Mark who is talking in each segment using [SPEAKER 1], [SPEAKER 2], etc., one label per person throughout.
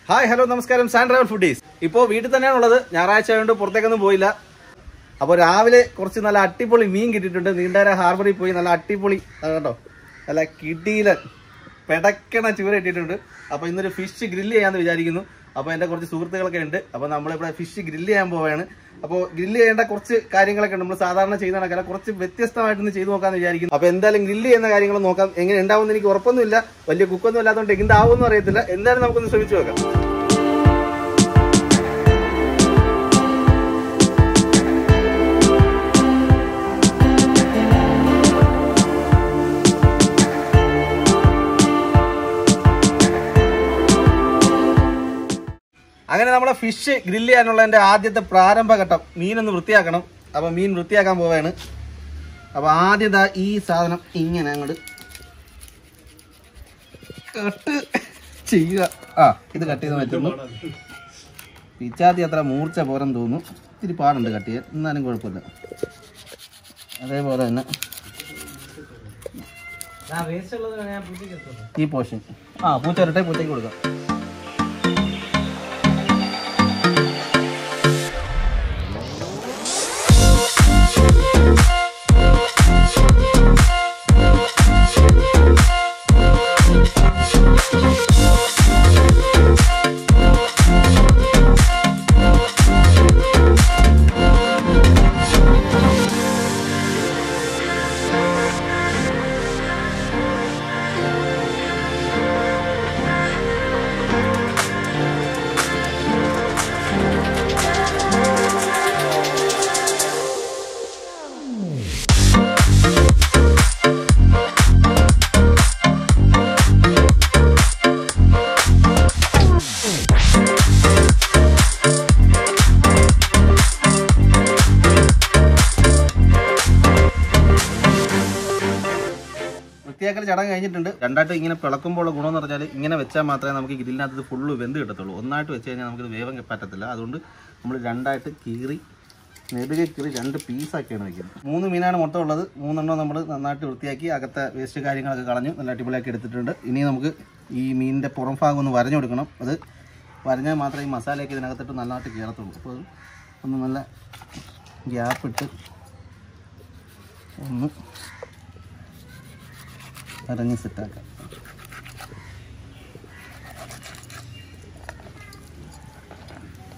[SPEAKER 1] Hi hello നമസ്കാരം SanTravel foodies. ഇപ്പോൾ വീട്ടിൽ തന്നെയാണുള്ളത്. ഞായറാഴ്ച ആയതുകൊണ്ട് പുറത്തേക്കൊന്നും പോയില്ല. അപ്പോൾ രാവിലെ കുറച്ച് നല്ല അടിപൊളി മീൻ കിട്ടിയിട്ടുണ്ട്. നീണ്ടകര ഹാർബറിൽ പോയി നല്ല അടിപൊളി കേട്ടോ, നല്ല കിടിലൻ പെടക്കണ ചൂര ഇട്ടിട്ടുണ്ട്. അപ്പോൾ ഇന്നൊരു ഫിഷ് ഗ്രില്ല് ചെയ്യാമെന്ന് വിചാരിക്കുന്നു. അപ്പോൾ എൻ്റെ കുറച്ച് സുഹൃത്തുക്കളൊക്കെ ഉണ്ട്. അപ്പോൾ നമ്മളിവിടെ ഫിഷ് ഗ്രില്ല് ചെയ്യാൻ പോവുകയാണ്. അപ്പോൾ ഗ്രില്ല് ചെയ്യേണ്ട കുറച്ച് കാര്യങ്ങളൊക്കെ ഉണ്ട്. നമ്മൾ സാധാരണ ചെയ്യുന്ന കണക്കല്ല, കുറച്ച് വ്യത്യസ്തമായിട്ടൊന്ന് ചെയ്ത് നോക്കാമെന്ന് വിചാരിക്കുന്നു. അപ്പോൾ എന്തായാലും ഗ്രില്ല് ചെയ്യുന്ന കാര്യങ്ങൾ നോക്കാം. എങ്ങനെ ഉണ്ടാവുമെന്ന് എനിക്ക് ഉറപ്പൊന്നുമില്ല. വലിയ കുക്കൊന്നും ഇല്ലാത്തതുകൊണ്ട് എന്താവുമെന്ന് അറിയത്തില്ല. എന്തായാലും നമുക്കൊന്ന് ശ്രമിച്ചു നോക്കാം. അങ്ങനെ നമ്മളെ ഫിഷ് ഗ്രില്ല് ചെയ്യാനുള്ള എൻ്റെ ആദ്യത്തെ പ്രാരംഭഘട്ടം മീനൊന്ന് വൃത്തിയാക്കണം. അപ്പോൾ മീൻ വൃത്തിയാക്കാൻ പോവുകയാണ്. അപ്പോൾ ആദ്യം ഈ സാധനം ഇങ്ങനെ അങ്ങോട്ട് കട്ട് ചെയ്യുക. ഇത് കട്ട് ചെയ്ത് പറ്റുള്ളൂ. പിച്ചാത്തി അത്ര മൂർച്ച പോരെന്ന് തോന്നുന്നു. ഇത്തിരി പാടുണ്ട് കട്ട് ചെയ്യാൻ, എന്നാലും കുഴപ്പമില്ല. അതേപോലെ തന്നെ ഈ പോർഷൻ പൂച്ച വരട്ടെ, പൂച്ചയ്ക്ക് കൊടുക്കാം. വൃത്തിയാക്കൽ ചടങ്ങ് കഴിഞ്ഞിട്ടുണ്ട്. രണ്ടായിട്ട് ഇങ്ങനെ പിളക്കുമ്പോൾ ഗുണമെന്ന് പറഞ്ഞാൽ ഇങ്ങനെ വെച്ചാൽ മാത്രമേ നമുക്ക് ഗ്രില്ലിനകത്ത് ഫുള്ള് വെന്ത് കിട്ടത്തുള്ളൂ. ഒന്നായിട്ട് വെച്ച് കഴിഞ്ഞാൽ നമുക്കിത് വേവാൻ പറ്റത്തില്ല. അതുകൊണ്ട് നമ്മൾ രണ്ടായിട്ട് കീറി നെടുകെ കീറി 2 പീസാക്കിയാണ് വയ്ക്കുന്നത്. 3 മീനാണ് മൊത്തം ഉള്ളത്. 3 എണ്ണം നമ്മൾ നന്നായിട്ട് വൃത്തിയാക്കി അകത്തെ വേസ്റ്റ് കാര്യങ്ങളൊക്കെ കളഞ്ഞു നല്ല അടിപൊളിയാക്കി എടുത്തിട്ടുണ്ട്. ഇനി നമുക്ക് ഈ മീനിൻ്റെ പുറം ഭാഗം ഒന്ന് വരഞ്ഞു കൊടുക്കണം. അത് വരഞ്ഞാൽ മാത്രമേ ഈ മസാലയൊക്കെ ഇതിനകത്തിട്ട് നന്നായിട്ട് കയറത്തുള്ളൂ. അപ്പോൾ ഒന്ന് നല്ല ഗ്യാപ്പിട്ട് ഒന്ന് അരഞ്ഞ് സെറ്റാക്കാം.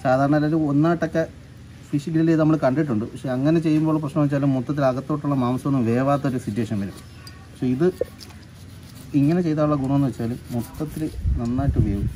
[SPEAKER 1] സാധാരണ ഒരു ഒന്നായിട്ടൊക്കെ ഫിഷ് ഗ്രില്ല് ചെയ്ത് നമ്മൾ കണ്ടിട്ടുണ്ട്. പക്ഷെ അങ്ങനെ ചെയ്യുമ്പോൾ പ്രശ്നം വെച്ചാൽ മൊത്തത്തിൽ അകത്തോട്ടുള്ള മാംസമൊന്നും വേവാത്തൊരു സിറ്റുവേഷൻ വരും. പക്ഷെ ഇത് ഇങ്ങനെ ചെയ്താലുള്ള ഗുണമെന്ന് വെച്ചാൽ മൊത്തത്തിൽ നന്നായിട്ട് വേവും.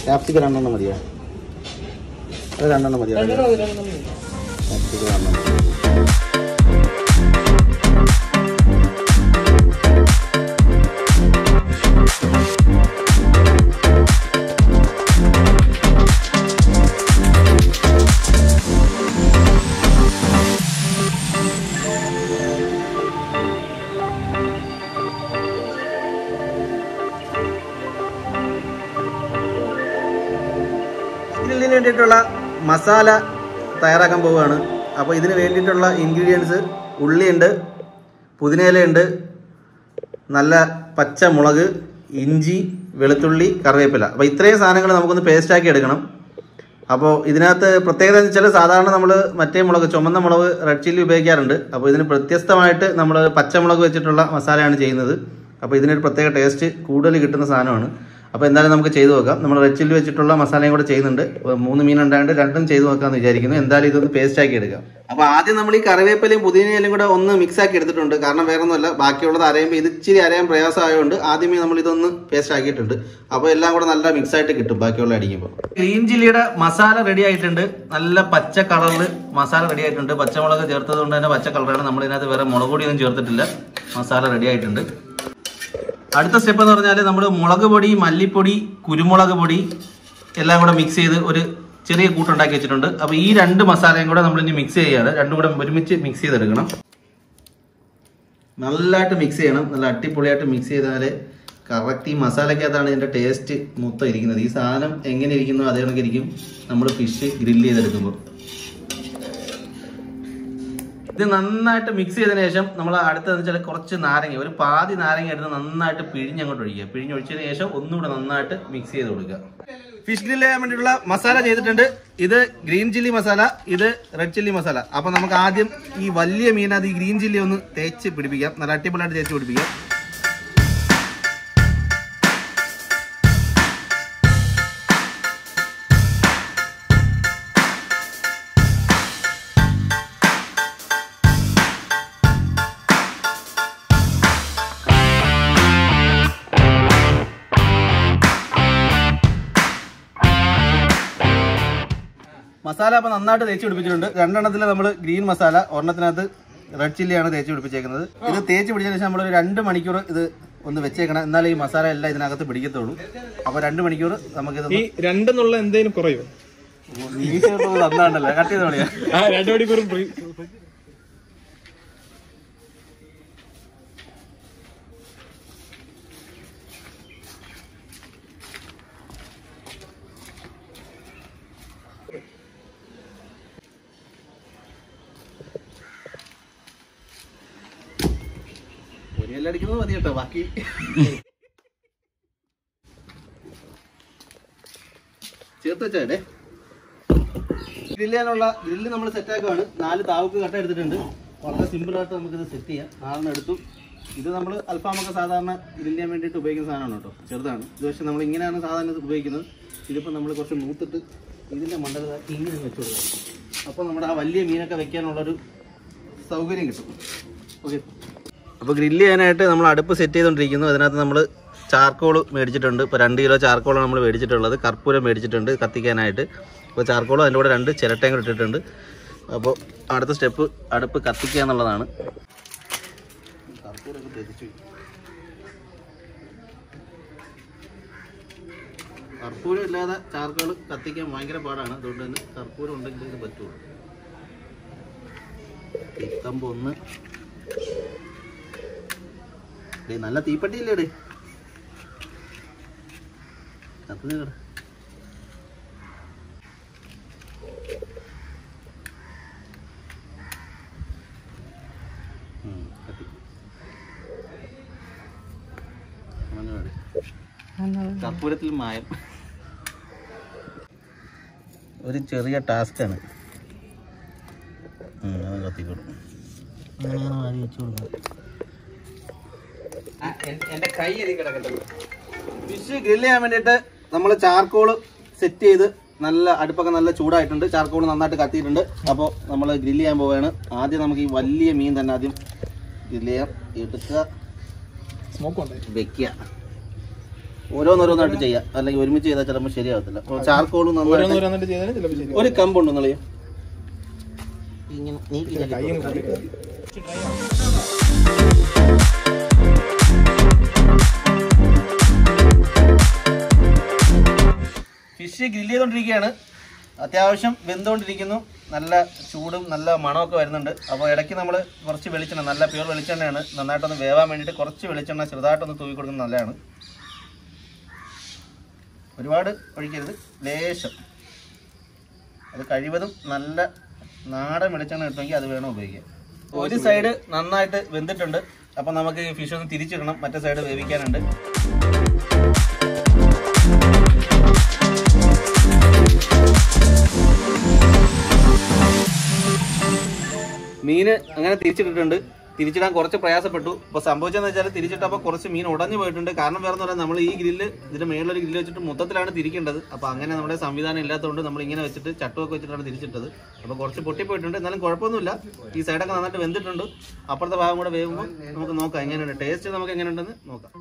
[SPEAKER 1] ക്യാപ്സിക്കം 2 എണ്ണം മതിയോ? അത് 2 എണ്ണം മതിയോ? ക്യാപ്സിക്കം 2 എണ്ണം. ഇതിന് വേണ്ടിയിട്ടുള്ള മസാല തയ്യാറാക്കാൻ പോവുകയാണ്. അപ്പോൾ ഇതിന് വേണ്ടിയിട്ടുള്ള ഇൻഗ്രീഡിയൻസ് ഉള്ളിയുണ്ട്, പുതിനയിലയുണ്ട്, നല്ല പച്ചമുളക്, ഇഞ്ചി, വെളുത്തുള്ളി, കറിവേപ്പില. അപ്പോൾ ഇത്രയും സാധനങ്ങൾ നമുക്കൊന്ന് പേസ്റ്റാക്കി എടുക്കണം. അപ്പോൾ ഇതിനകത്ത് പ്രത്യേകത എന്ന് വെച്ചാൽ സാധാരണ നമ്മൾ മറ്റേ മുളക്, ചുമന്ന മുളക്, റെഡ് ചില്ലി ഉപയോഗിക്കാറുണ്ട്. അപ്പോൾ ഇതിന് വ്യത്യസ്തമായിട്ട് നമ്മൾ പച്ചമുളക് വെച്ചിട്ടുള്ള മസാലയാണ് ചെയ്യുന്നത്. അപ്പോൾ ഇതിനൊരു പ്രത്യേക ടേസ്റ്റ് കൂടുതൽ കിട്ടുന്ന സാധനമാണ്. അപ്പോൾ എന്തായാലും നമുക്ക് ചെയ്ത് നോക്കാം. നമ്മൾ റെഡ് ചില്ലി വെച്ചിട്ടുള്ള മസാലയും കൂടെ ചെയ്യുന്നുണ്ട്. 3 മീൻ ഉണ്ടായത് 2 ചെയ്ത് നോക്കാമെന്ന് വിചാരിക്കുന്നു. എന്തായാലും ഇതൊന്ന് പേസ്റ്റ് ആക്കി എടുക്കാം. അപ്പോൾ ആദ്യം നമ്മൾ ഈ കറിവേപ്പിലയും പുതിനയിലയും കൂടെ ഒന്ന് മിക്സ് ആക്കി എടുത്തിട്ടുണ്ട്. കാരണം വേറെ ഒന്നുമല്ല, ബാക്കിയുള്ളത് അരയുമ്പോൾ ഇത് ഇച്ചിരി അരയാൻ പ്രയാസമായതുകൊണ്ട് ആദ്യമേ നമ്മൾ ഇതൊന്ന് പേസ്റ്റ് ആക്കിയിട്ടുണ്ട്. അപ്പോൾ എല്ലാം കൂടെ നല്ല മിക്സ് ആയിട്ട് കിട്ടും ബാക്കിയുള്ള അടിക്കുമ്പോൾ. ഗ്രീൻ ചില്ലിയുടെ മസാല റെഡി ആയിട്ടുണ്ട്. നല്ല പച്ച കളറിൽ മസാല റെഡി ആയിട്ടുണ്ട്. പച്ചമുളക് ചേർത്തത് കൊണ്ട് തന്നെ പച്ച കളറാണ്. നമ്മൾ ഇതിനകത്ത് വേറെ മുളക് പൊടിയൊന്നും ചേർത്തിട്ടില്ല. മസാല റെഡി ആയിട്ടുണ്ട്. അടുത്ത സ്റ്റെപ്പ് എന്ന് പറഞ്ഞാൽ നമ്മൾ മുളക് പൊടി, മല്ലിപ്പൊടി, കുരുമുളക് പൊടി എല്ലാം കൂടെ മിക്സ് ചെയ്ത് ഒരു ചെറിയ കൂട്ടുണ്ടാക്കി വെച്ചിട്ടുണ്ട്. അപ്പോൾ ഈ 2 മസാലയും കൂടെ നമ്മൾ ഇനി മിക്സ് ചെയ്യാണ്. രണ്ടും കൂടെ ഒരുമിച്ച് മിക്സ് ചെയ്തെടുക്കണം. നല്ലതായിട്ട് മിക്സ് ചെയ്യണം. നല്ല അടിപൊളിയായിട്ട് മിക്സ് ചെയ്താലേ കറക്റ്റ് ഈ മസാലയ്ക്കകത്താണ് ഇതിൻ്റെ ടേസ്റ്റ് മൊത്തം ഇരിക്കുന്നത്. ഈ സാധനം എങ്ങനെ ഇരിക്കുന്നു അതേ കണക്കിരിക്കും നമ്മൾ ഫിഷ് ഗ്രില്ല് ചെയ്തെടുക്കുമ്പോൾ. ഇത് നന്നായിട്ട് മിക്സ് ചെയ്തതിന് ശേഷം നമ്മൾ അടുത്തതെന്ന് വെച്ചാൽ കുറച്ച് നാരങ്ങ, ഒരു പാതി നാരങ്ങ എടുത്ത് നന്നായിട്ട് പിഴിഞ്ഞങ്ങോട്ട് ഒഴിക്കുക. പിഴിഞ്ഞൊഴിച്ചതിന് ശേഷം ഒന്നുകൂടെ നന്നായിട്ട് മിക്സ് ചെയ്ത് കൊടുക്കുക. ഫിഷ് ഗ്രില്ല് ചെയ്യാൻ വേണ്ടിയിട്ടുള്ള മസാല ചെയ്തിട്ടുണ്ട്. ഇത് ഗ്രീൻ ചില്ലി മസാല, ഇത് റെഡ് ചില്ലി മസാല. അപ്പം നമുക്ക് ആദ്യം ഈ വലിയ മീനകത്ത് ഈ ഗ്രീൻ ചില്ലി ഒന്ന് തേച്ച് പിടിപ്പിക്കാം. നല്ല അടിപൊളിയായിട്ട് തേച്ച് പിടിപ്പിക്കാം. മസാല അപ്പോൾ നന്നായിട്ട് തേച്ച് പിടിപ്പിച്ചിട്ടുണ്ട്. രണ്ടെണ്ണത്തിൽ നമ്മൾ ഗ്രീൻ മസാല, ഒരെണ്ണത്തിനകത്ത് റെഡ് ചില്ലിയാണ് തേച്ച് പിടിപ്പിച്ചേക്കുന്നത്. ഇത് തേച്ച് പിടിച്ചതിന് ശേഷം നമ്മളൊരു 2 മണിക്കൂർ ഇത് ഒന്ന് വെച്ചേക്കണം. എന്നാലേ ഈ മസാല എല്ലാം ഇതിനകത്ത് പിടിക്കത്തുള്ളൂ. അപ്പോൾ 2 മണിക്കൂർ നമുക്കിത് ഈ 2 എന്നുള്ള എന്തെങ്കിലും കുറയോ? നന്നാണ്ടല്ലേ, കട്ട് ചെയ്ത് കളിയാ. 2 മണിക്കൂർ എല്ലാം അടിക്കുന്നത് മതി കേട്ടോ. ബാക്കി ചേർത്ത് വെച്ചേ. ഗ്രില്ല് ചെയ്യാനുള്ള ഗ്രില്ല് നമ്മൾ സെറ്റാക്കുവാണ്. 4 താവക്ക് കട്ട എടുത്തിട്ടുണ്ട്. വളരെ സിമ്പിളായിട്ട് നമുക്കിത് സെറ്റ് ചെയ്യാം. 4 എടുത്തു. ഇത് നമ്മൾ അൽഫാമൊക്കെ സാധാരണ ഗ്രില്ല് ചെയ്യാൻ വേണ്ടിയിട്ട് ഉപയോഗിക്കുന്ന സാധനമാണ് കേട്ടോ. ചെറുതാണ് ഇത്. പക്ഷേ നമ്മൾ ഇങ്ങനെയാണ് സാധാരണ ഇത് ഉപയോഗിക്കുന്നത്. ഇതിപ്പോൾ നമ്മൾ കുറച്ച് മൂത്തിട്ട് ഇതിൻ്റെ മണ്ടൽ ഇങ്ങനെ വെച്ച് കൊടുക്കാം. അപ്പോൾ നമ്മുടെ ആ വലിയ മീനൊക്കെ വെക്കാനുള്ളൊരു സൗകര്യം കിട്ടും. ഓക്കെ. അപ്പോൾ ഗ്രില്ല് ചെയ്യാനായിട്ട് നമ്മൾ അടുപ്പ് സെറ്റ് ചെയ്തുകൊണ്ടിരിക്കുന്നു. അതിനകത്ത് നമ്മൾ ചാർക്കോൾ മേടിച്ചിട്ടുണ്ട്. ഇപ്പോൾ 2 കിലോ ചാർക്കോളാണ് നമ്മൾ മേടിച്ചിട്ടുള്ളത്. കർപ്പൂരം മേടിച്ചിട്ടുണ്ട് കത്തിക്കാനായിട്ട്. അപ്പോൾ ചാർക്കോളും അതിൻ്റെ കൂടെ 2 ചിരട്ടയും കൂടെ ഇട്ടിട്ടുണ്ട്. അപ്പോൾ അടുത്ത സ്റ്റെപ്പ് അടുപ്പ് കത്തിക്കുക എന്നുള്ളതാണ്. കർപ്പൂരമൊക്കെ തെറ്റിച്ചു. കർപ്പൂരം ഇല്ലാതെ ചാർക്കോൾ കത്തിക്കാൻ ഭയങ്കര പാടാണ്. അതുകൊണ്ട് തന്നെ കർപ്പൂരം ഉണ്ടെങ്കിൽ ഇത് പറ്റുള്ളൂ. തീക്കമ്പ് 1. നല്ല തീപ്പട്ടിയില്ലേ ഇടേ കത്തുന്ന കട. കർപ്പൂരത്തിൽ മായം. ഒരു ചെറിയ ടാസ്ക്കാണ്. കത്തിക്കോളും. ആദ്യം വെച്ചു കൊടുക്കാം. ഫിഷ് ഗ്രില്ല് ചെയ്യാൻ വേണ്ടിയിട്ട് നമ്മൾ ചാർക്കോൾ സെറ്റ് ചെയ്ത് നല്ല അടുപ്പൊക്കെ നല്ല ചൂടായിട്ടുണ്ട്. ചാർക്കോൾ നന്നായിട്ട് കത്തിയിട്ടുണ്ട്. അപ്പോൾ നമ്മൾ ഗ്രില്ല് ചെയ്യാൻ പോവുകയാണ്. ആദ്യം നമുക്ക് ഈ വലിയ മീൻ തന്നെ ആദ്യം ഗ്രില്ല് ചെയ്യാം. എടുക്കുക, വെക്കുക. ഓരോന്നോരോന്നായിട്ട് ചെയ്യാം. അല്ലെങ്കിൽ ഒരുമിച്ച് ചെയ്താൽ ചിലപ്പോൾ ശരിയാവത്തില്ല. അപ്പോൾ ചാർക്കോൾ നന്നായിട്ട് ഒരു കമ്പുണ്ടെന്നറിയ ഇങ്ങനെ നീക്കി ഫിഷ് ഗ്രില്ല് ചെയ്തുകൊണ്ടിരിക്കുകയാണ്. അത്യാവശ്യം വെന്തുകൊണ്ടിരിക്കുന്നു. നല്ല ചൂടും നല്ല മണമൊക്കെ വരുന്നുണ്ട്. അപ്പോൾ ഇടയ്ക്ക് നമ്മൾ കുറച്ച് വെളിച്ചെണ്ണ, നല്ല പ്യൂർ വെളിച്ചെണ്ണയാണ്, നന്നായിട്ടൊന്ന് വേവാൻ വേണ്ടിയിട്ട് കുറച്ച് വെളിച്ചെണ്ണ ചെറുതായിട്ടൊന്ന് തൂക്കി കൊടുക്കുന്നത് നല്ലതാണ്. ഒരുപാട് ഒഴിക്കരുത്, ലേശം. അത് കഴിവതും നല്ല നാടൻ വെളിച്ചെണ്ണ കിട്ടുമെങ്കിൽ അത് വേണം ഉപയോഗിക്കാൻ. ഒരു സൈഡ് നന്നായിട്ട് വെന്തിട്ടുണ്ട്. അപ്പം നമുക്ക് ഈ ഫിഷ് ഒന്ന് തിരിച്ചിടണം. മറ്റേ സൈഡ് വേവിക്കാനുണ്ട്. മീന് അങ്ങനെ തിരിച്ചിട്ടിട്ടുണ്ട്. തിരിച്ചിടാൻ കുറച്ച് പ്രയാസപ്പെട്ടു. അപ്പോൾ സംഭവിച്ചതെന്ന് വെച്ചാൽ തിരിച്ചിട്ടപ്പോൾ കുറച്ച് മീൻ ഉടഞ്ഞു പോയിട്ടുണ്ട്. കാരണം വേറെ പറഞ്ഞാൽ നമ്മൾ ഈ ഗ്രില്ല് ഇതിൻ്റെ മേളിലൊരു ഗ്രില്ല് വെച്ചിട്ട് മൊത്തത്തിലാണ് തിരിക്കേണ്ടത്. അപ്പോൾ അങ്ങനെ നമ്മുടെ സംവിധാനം ഇല്ലാത്തതുകൊണ്ട് നമ്മൾ ഇങ്ങനെ വെച്ചിട്ട് ചട്ടുമൊക്കെ വെച്ചിട്ടാണ് തിരിച്ചിട്ടത്. അപ്പോൾ കുറച്ച് പൊട്ടിപ്പോയിട്ടുണ്ട്. എന്നാലും കുഴപ്പമൊന്നുമില്ല. ഈ സൈഡൊക്കെ നന്നായിട്ട് വെന്തിട്ടുണ്ട്. അപ്പുറത്തെ ഭാഗം കൂടെ വേവുമ്പോൾ നമുക്ക് നോക്കാം എങ്ങനെയുണ്ട് ടേസ്റ്റ്, നമുക്ക് എങ്ങനെയുണ്ടെന്ന് നോക്കാം.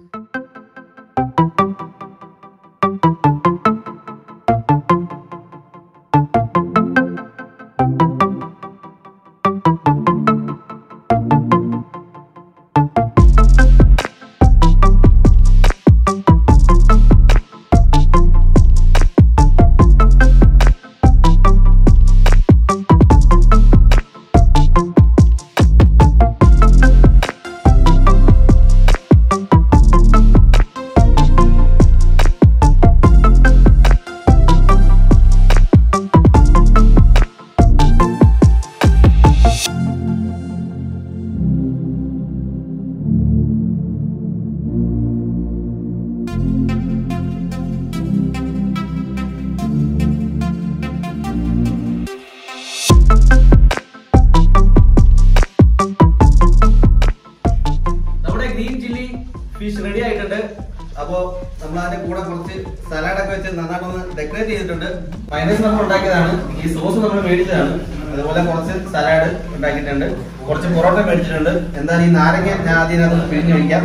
[SPEAKER 1] മൈനസ് നമ്മൾ ഉണ്ടാക്കിയതാണ്. ഈ സോസ് നമ്മൾ മേടിച്ചതാണ്. അതുപോലെ കുറച്ച് സലാഡ് ഉണ്ടാക്കിയിട്ടുണ്ട്, കുറച്ച് പൊറോട്ട മേടിച്ചിട്ടുണ്ട്. എന്തായാലും ഈ നാരങ്ങ ഞാൻ ആദ്യം അതിനകത്ത് പിഴിഞ്ഞ് വയ്ക്കാം,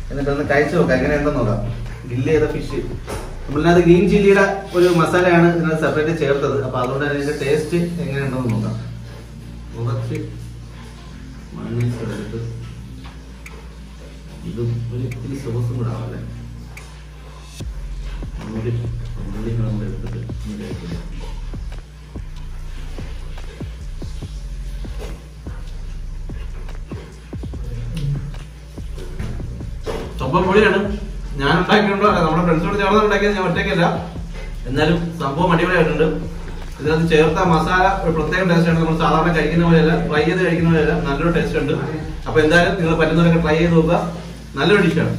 [SPEAKER 1] എന്നിട്ട് ഒന്ന് കഴിച്ചു നോക്കാം എങ്ങനെ ഉണ്ടെന്ന് നോക്കാം. ഗ്രില്ല് ചെയ്ത ഫിഷ് നമ്മളിനകത്ത് ഗ്രീൻ ചില്ലിയുടെ ഒരു മസാലയാണ് ഇതിനകത്ത് സെപ്പറേറ്റ് ചേർത്തത്. അപ്പൊ അതുകൊണ്ട് തന്നെ ഇതിന്റെ ടേസ്റ്റ് എങ്ങനെയുണ്ടെന്ന് നോക്കാം. കുറച്ച് മണ്ണീസ് എടുത്ത് ഇതും ഒരു ഇത്തിരി സോസും കൂടെ ആവല്ലേ, എടുത്തിട്ട് സംഭവം പൊളിയാണ്. ഞാൻ ഉണ്ടാക്കിയിട്ടുണ്ടോ അല്ല, നമ്മുടെ ഫ്രണ്ട്സോട് ചേർന്ന് ഉണ്ടാക്കിയത്, ഞാൻ ഒറ്റയ്ക്കല്ല. എന്നാലും സംഭവം അടിപൊളിയായിട്ടുണ്ട്. ഇതിനകത്ത് ചേർത്ത മസാല ഒരു പ്രത്യേക ടേസ്റ്റ് ആണ്. നമ്മൾ സാധാരണ കഴിക്കുന്ന പോലെയല്ല, ഫ്രൈ ചെയ്ത് കഴിക്കുന്ന പോലെയല്ല, നല്ലൊരു ടേസ്റ്റ് ഉണ്ട്. അപ്പൊ എന്തായാലും നിങ്ങൾ പറ്റുന്നവരൊക്കെ ട്രൈ ചെയ്ത് നോക്കുക. നല്ലൊരു ഡിഷാണ്.